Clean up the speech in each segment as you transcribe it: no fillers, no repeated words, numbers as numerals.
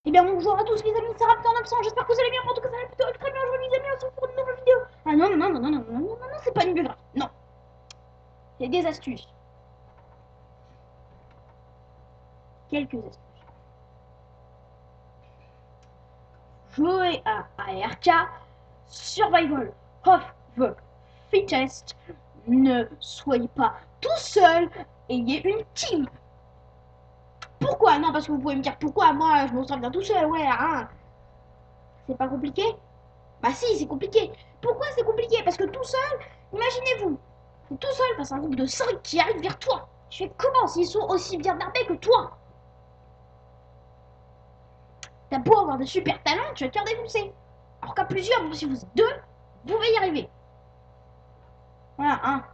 Eh bien bonjour à tous les amis, c'est Raptor 900, j'espère que vous allez bien, en tout cas ça va plutôt très bien, je les amis, on se retrouve pour une nouvelle vidéo. Ah non, non, non, non, non, non, non, non, non, c'est pas une biographie, non. C'est des astuces. Quelques astuces. Jouer à ARK, Survival of the Fittest, ne soyez pas tout seul, ayez une team. Pourquoi? Non, parce que vous pouvez me dire pourquoi, moi je m'en sors bien tout seul, ouais, hein. C'est pas compliqué? Bah si, c'est compliqué. Pourquoi c'est compliqué? Parce que tout seul, imaginez-vous, tout seul face à un groupe de 5 qui arrive vers toi. Tu fais comment s'ils sont aussi bien armés que toi? T'as beau avoir de super talents, tu vas te faire défoncer. Alors qu'à plusieurs, si vous êtes deux, vous pouvez y arriver. Voilà, hein.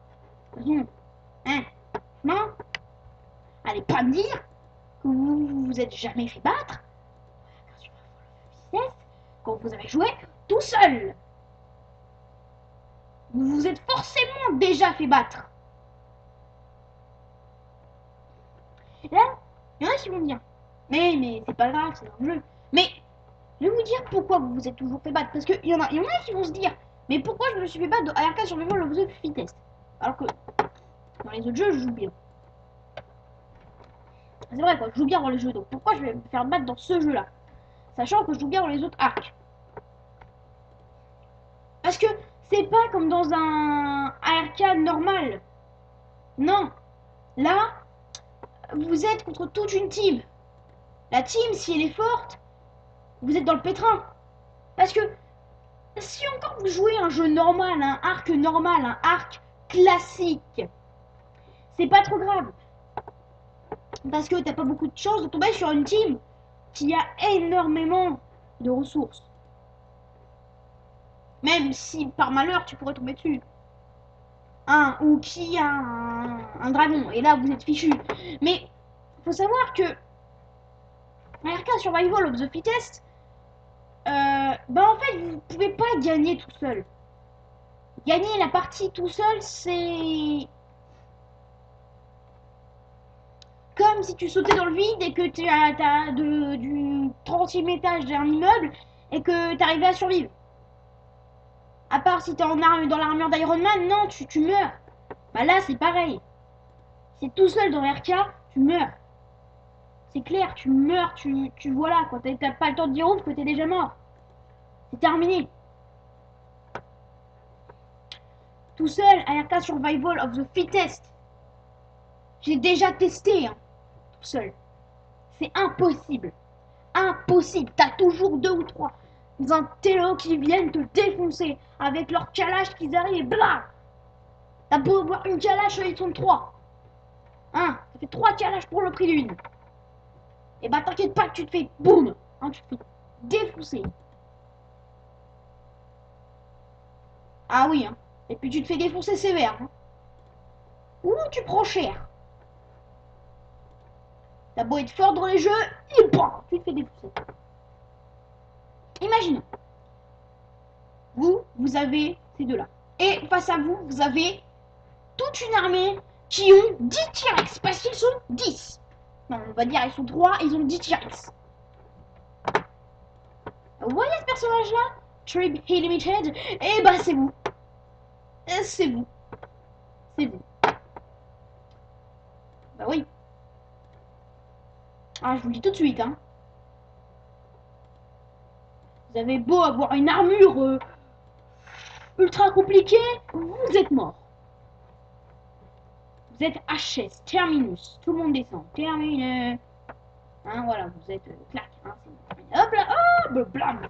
Hein. Non. Allez pas me dire que vous vous êtes jamais fait battre quand vous avez joué tout seul. Vous vous êtes forcément déjà fait battre. Et là, il y en a qui vont me dire, mais c'est pas grave, c'est dans le jeu. Mais je vais vous dire pourquoi vous vous êtes toujours fait battre. Parce qu'il y en a qui vont se dire, mais pourquoi je me suis fait battre dans ARK Survival of the Fittest alors que dans les autres jeux, je joue bien. C'est vrai quoi, je joue bien dans les jeux, donc pourquoi je vais me faire battre dans ce jeu-là, sachant que je joue bien dans les autres arcs. Parce que c'est pas comme dans un ARK normal. Non. Là, vous êtes contre toute une team. La team, si elle est forte, vous êtes dans le pétrin. Parce que si encore vous jouez un jeu normal, un arc normal, un arc classique, c'est pas trop grave. Parce que t'as pas beaucoup de chances de tomber sur une team qui a énormément de ressources. Même si par malheur tu pourrais tomber dessus. Ou qui a un dragon. Et là vous êtes fichu. Mais faut savoir que ARK Survival of the Fittest, bah en fait vous pouvez pas gagner tout seul. Gagner la partie tout seul, c'est comme si tu sautais dans le vide et que tu as du 30e étage d'un immeuble et que tu arrivais à survivre. À part si t'es dans l'armure d'Iron Man, non, tu meurs. Bah là, c'est pareil. C'est tout seul dans RK, tu meurs. C'est clair, tu meurs, voilà, quoi. T'as pas le temps de dire ouf que t'es déjà mort. C'est terminé. Tout seul, ARK Survival of the Fittest. J'ai déjà testé, hein, tout seul. C'est impossible. Impossible. T'as toujours deux ou trois intellos qui viennent te défoncer avec leur calage qu'ils arrivent, bla. T'as beau avoir une calage, ils sont trois. Hein, ça fait 3 calages pour le prix d'une. Et bah t'inquiète pas que tu te fais boum, hein, tu te fais défoncer. Ah oui, hein. Et puis tu te fais défoncer sévère. Hein. Ou tu prends cher. T'as beau être fort dans les jeux, et bam, tu te fais défoncer. Imaginons. Vous avez ces deux-là. Et face à vous, vous avez toute une armée qui ont 10 T-Rex. Parce qu'ils sont 10. Non, on va dire ils sont 3, ils ont 10 T-Rex. Vous voyez ce personnage-là, Trib Limited? Et bah c'est vous. C'est vous. C'est vous. Bah oui. Ah, je vous le dis tout de suite, hein. Vous avez beau avoir une armure ultra compliquée, vous êtes mort. Vous êtes HS, Terminus. Tout le monde descend. Terminus. Hein, voilà, vous êtes clac. Hein, hop là, hop, blam.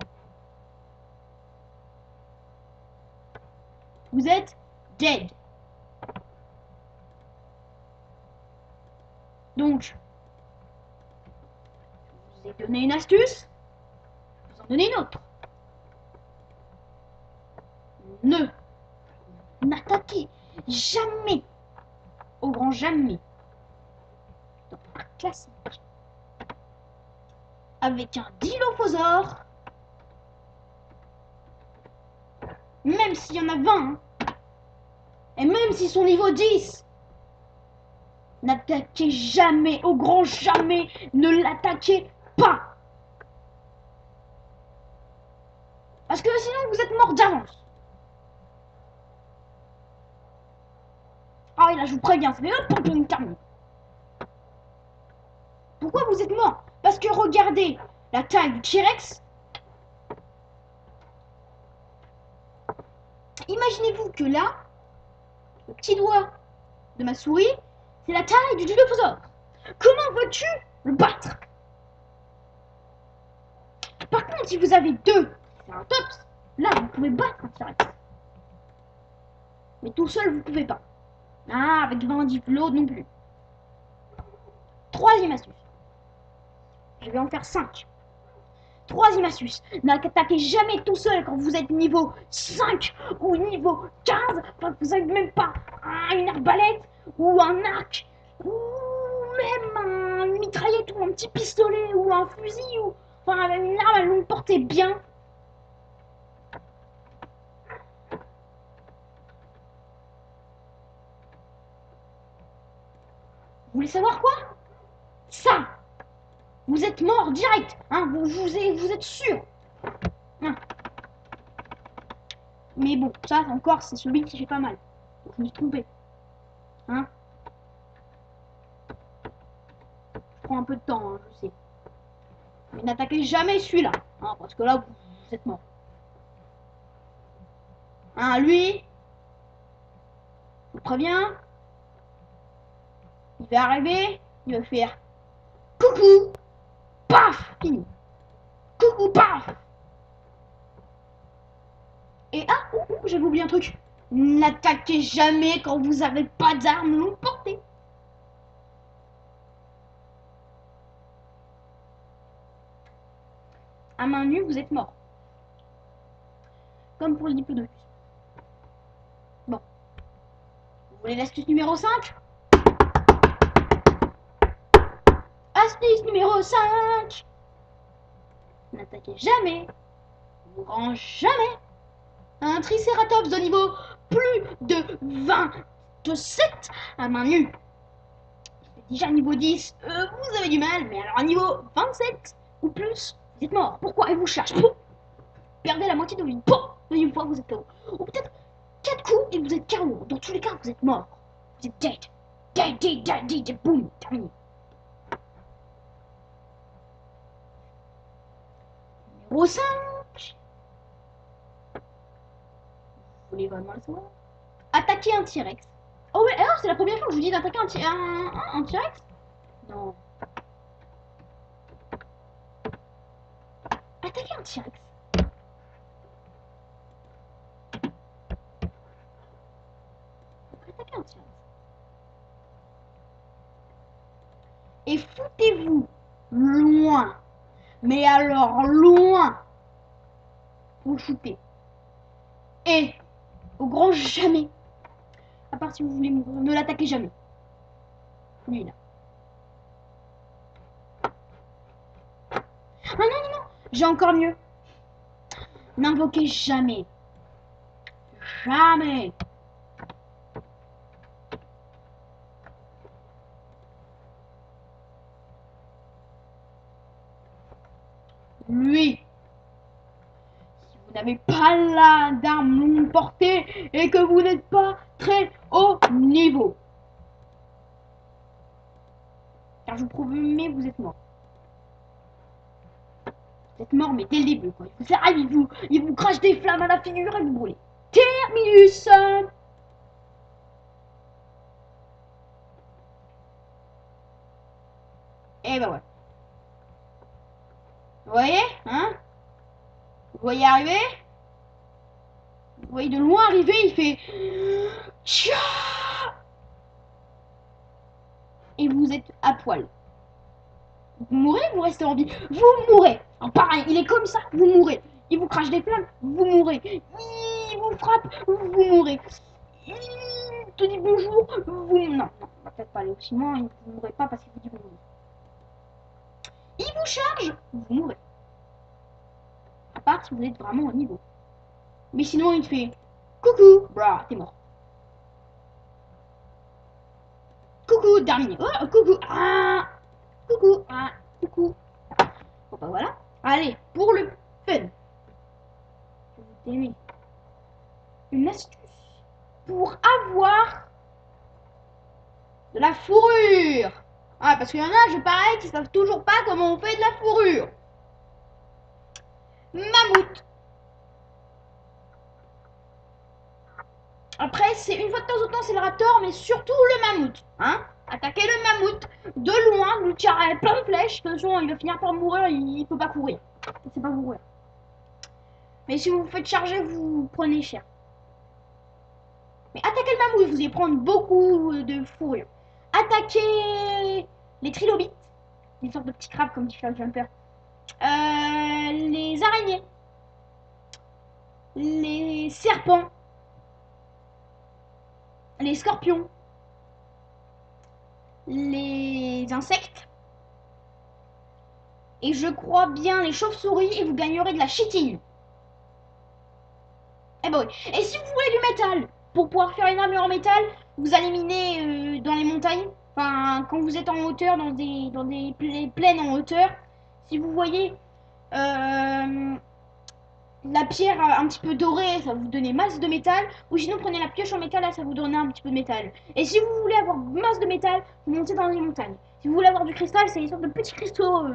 Vous êtes dead. Donc, je vous ai donné une astuce. Je vous en donner une autre. Ne n'attaquez jamais, au grand jamais, dans un classique, avec un Dilophosaure, même s'il y en a 20, hein, et même s'ils sont niveau 10, n'attaquez jamais, au grand jamais, ne l'attaquez pas. Parce que sinon, vous êtes mort d'avance. Ah oui, là, je vous préviens, ça fait hop, pour une termine. Pourquoi vous êtes mort? Parce que regardez la taille du T-Rex. Imaginez-vous que là, le petit doigt de ma souris, c'est la taille du Dilophosaure. Comment veux-tu le battre? Par contre, si vous avez deux, c'est un tops. Là, vous pouvez battre un T-Rex. Mais tout seul, vous pouvez pas. Ah, avec 20 diplômes non plus. Troisième astuce. Je vais en faire 5. Troisième astuce. N'attaquez jamais tout seul quand vous êtes niveau 5 ou niveau 15. Enfin, vous n'avez même pas une arbalète ou un arc ou même une mitraillette ou un petit pistolet ou un fusil ou enfin une arme à longue portée bien. Vous voulez savoir quoi? Ça! Vous êtes mort direct, hein, vous êtes sûr. Hein. Mais bon, ça encore, c'est celui qui fait pas mal. Donc, je me suis trompé. Hein? Je prends un peu de temps, hein, je sais. Mais n'attaquez jamais celui-là, hein, parce que là, vous êtes mort. Hein, lui, je vous préviens, il va arriver, il va faire coucou, paf, fini. Coucou, paf. Et j'avais oublié un truc. N'attaquez jamais quand vous avez pas d'armes longue portée. À main nue, vous êtes mort. Comme pour le diplodocus. Bon. Vous voulez l'astuce numéro 5? Astuce numéro 5. N'attaquez jamais, ou grand jamais, un tricératops de niveau plus de 27 à main nue. Déjà niveau 10, vous avez du mal, mais alors à niveau 27 ou plus, vous êtes mort. Pourquoi? Et vous cherchez. Perdez la moitié de vie. Une fois, vous êtes KO. Ou peut-être 4 coups et vous êtes KO. Dans tous les cas, vous êtes mort. Vous êtes dead. Dead, boum, terminé. Numéro 5. Vous voulez vraiment le savoir? Attaquer un T-Rex. Oh ouais, alors c'est la première fois que je vous dis d'attaquer un T-Rex? Non. Attaquer un T-Rex. Attaquer un T-Rex. Et foutez-vous loin. Mais alors loin. Vous le foutez. Et au grand jamais. À part si vous voulez mourir, ne l'attaquez jamais. Lui là. Ah non, j'ai encore mieux. N'invoquez jamais. Jamais. Lui. Si vous n'avez pas là d'arme longue portée et que vous n'êtes pas très haut niveau. Car je vous promets, vous êtes mort. Vous êtes mort, mais dès le début, quoi. Ça arrive, il vous crache des flammes à la figure et vous brûlez. Terminus. Et bah ouais. Vous voyez, hein? Vous voyez arriver? Vous voyez de loin arriver, il fait... Tcha. Et vous êtes à poil. Vous mourrez, vous restez en vie. Vous mourrez. Alors pareil, il est comme ça, vous mourrez. Il vous crache des flammes, vous mourrez. Il vous frappe, vous mourrez. Il te dit bonjour, vous... Non, on va peut-être pas aller aussi loin, vous mourrez pas parce qu'il vous dit bonjour. Il vous charge, vous mourrez. À part si vous êtes vraiment au niveau. Mais sinon, il te fait coucou, brah, t'es mort. Coucou, terminé. Oh, coucou, ah, coucou, ah, coucou. Bon bah voilà. Allez, pour le fun. donner une astuce pour avoir de la fourrure. Ah, parce qu'il y en a, je pareil, qui savent toujours pas comment on fait de la fourrure. Mammouth. Après, c'est une fois de temps en temps, c'est le raptor, mais surtout le mammouth. Hein? Attaquer le mammouth de loin, lui tirer plein de flèches. Attention, il va finir par mourir, il peut pas courir. Il sait pas courir. Mais si vous vous faites charger, vous prenez cher. Mais attaquer le mammouth, vous allez prendre beaucoup de fourrure. Attaquer les trilobites, des sortes de petits crabes comme dit Charles Jumper. Les araignées, les serpents, les scorpions, les insectes, et je crois bien les chauves-souris, et vous gagnerez de la chitine. Eh ben oui. Et si vous voulez du métal, pour pouvoir faire une armure en métal, vous allez miner dans les montagnes. Enfin, quand vous êtes en hauteur, dans des plaines en hauteur, si vous voyez la pierre un petit peu dorée, ça va vous donner masse de métal. Ou sinon, prenez la pioche en métal, là, ça vous donnera un petit peu de métal. Et si vous voulez avoir masse de métal, vous montez dans les montagnes. Si vous voulez avoir du cristal, c'est une sorte de petits cristaux.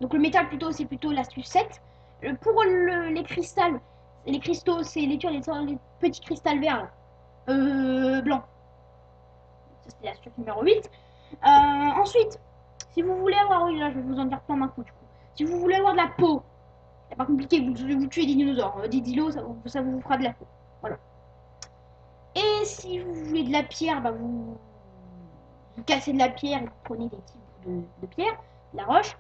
Donc le métal, plutôt, c'est plutôt l'astuce 7. Pour les cristaux, c'est les petits cristals verts, là. Blancs. Ça, c'est l'astuce numéro 8. Ensuite, si vous voulez avoir, oui, là, je vais vous en dire plein d'un coup, du coup. Si vous voulez avoir de la peau, c'est pas compliqué, vous tuez des dinosaures, des dilos, ça vous fera de la peau. Voilà. Et si vous voulez de la pierre, bah vous cassez de la pierre et vous prenez des types de pierre, de la roche.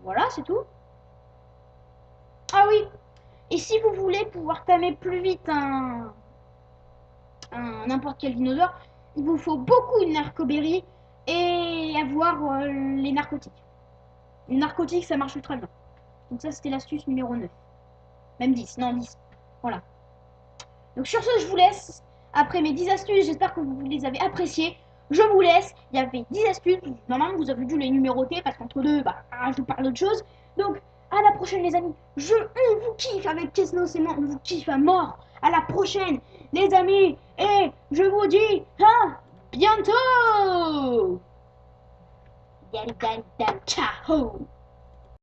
Voilà, c'est tout. Ah oui, et si vous voulez pouvoir tamer plus vite n'importe quel dinosaure, il vous faut beaucoup de narcoberry et avoir les narcotiques. Les narcotiques, ça marche ultra bien. Donc ça, c'était l'astuce numéro 9. Même 10, non 10. Voilà. Donc sur ce, je vous laisse. Après mes 10 astuces, j'espère que vous les avez appréciées. Je vous laisse. Il y avait 10 astuces. Normalement, vous avez dû les numéroter parce qu'entre deux, bah, je vous parle d'autre chose. Donc, à la prochaine, les amis. On vous kiffe avec Kesno, c'est moi. On vous kiffe à mort. À la prochaine, les amis. Et je vous dis à bientôt. Ciao.